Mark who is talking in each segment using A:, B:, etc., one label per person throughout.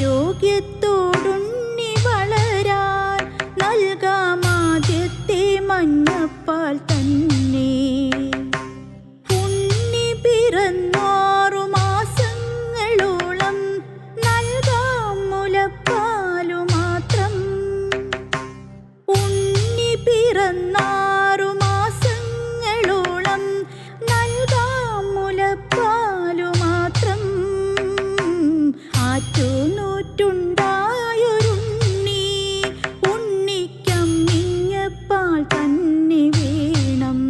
A: ആരോഗ്യത്തോടുണ്ണി വളരാൻ നൽകാമാദ്യത്തെ മഞ്ഞപ്പാൽ തന്നെ. ഉണ്ണി പിറന്നാറു മാസങ്ങളോളം നൽകാം മുലപ്പാലു മാത്രം. ഉണ്ണി പിറന്നാറു മാസങ്ങളോളം നൽകാം മുലപ്പാലു മാത്രം. ആറ്റുനൂറ്റുണ്ടായൊരുണ്ണി ഉണ്ണിക്കമ്മിഞ്ഞപ്പാൽ തന്നെ വേണം.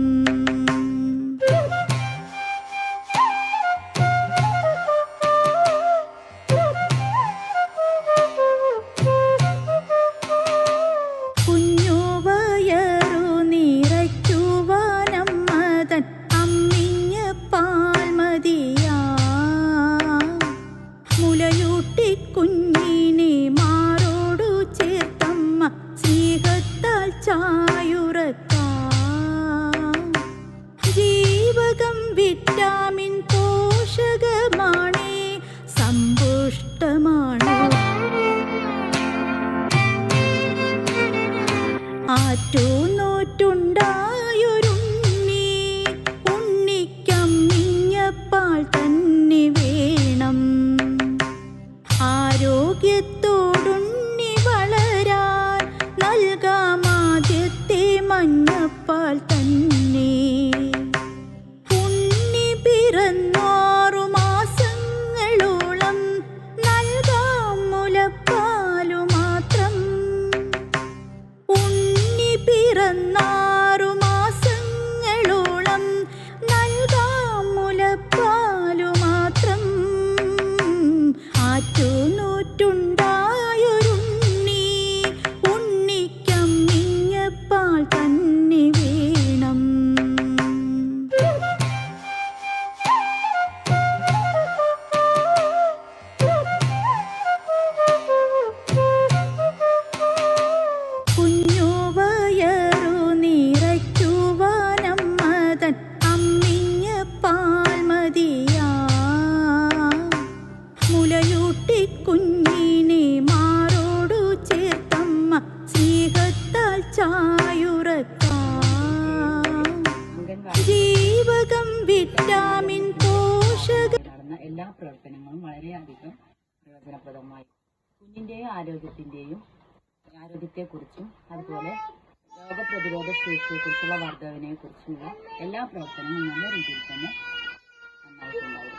A: കുഞ്ഞു വയറു നിറയ്ക്കുവാനമ്മതൻ അമ്മിഞ്ഞപ്പാൽ മതിയാ. മുലയൂട്ടി കുഞ്ഞിനെ മാറോടു ചേർത്തമ്മ സ്നേഹത്താൽ ചായുറക്കാം. ജീവകം വിറ്റാമിൻ പോഷകമാണേ സമ്പുഷ്ടമാണ്. ആറ്റുനൂറ്റുണ്ടായൊരുണ്ണി ഉണ്ണിക്കമ്മിഞ്ഞപ്പാൽ തന്നെ വേണം. ആരോഗ്യത്തോടുണ്ണി വളരാൻ നൽകാമാദ്യത്തെ മഞ്ഞപ്പാൽ തന്നെ. ഉണ്ണി പിറന്നാറു മാസങ്ങളോളം നൽകാം മുലപ്പാലു മാത്രം. ഉണ്ണി പിറന്നാറു മാസങ്ങളോളം നൽകാം മുലപ്പാലു മാത്രം. ആറ്റുനൂറ്റുണ്ടായൊരുണ്ണി ഉണ്ണിക്കമ്മിഞ്ഞപ്പാൽ തന്നെ വേണം. കുഞ്ഞു വയറു നിറയ്ക്കുവാനമ്മതൻ അമ്മിഞ്ഞപ്പാൽ മതിയാ. മുലയൂട്ടി കുഞ്ഞിനെ മാറോടു ചേർത്തമ്മ സ്നേഹത്താൽ ചായുറക്കാം. ജീവകം വിറ്റാമിൻ പോഷക
B: നടന്ന എല്ലാ പ്രവർത്തനങ്ങളും വളരെയധികം പ്രയോജനപ്രദമായി. കുഞ്ഞിൻ്റെയും ആരോഗ്യത്തെക്കുറിച്ചും അതുപോലെ രോഗപ്രതിരോധ ശേഷിയെക്കുറിച്ചുള്ള വർധനവിനെക്കുറിച്ചുമുള്ള എല്ലാ പ്രവർത്തനങ്ങളും നല്ല രീതിയിൽ തന്നെ നന്നായിട്ടുണ്ടായിരുന്നു.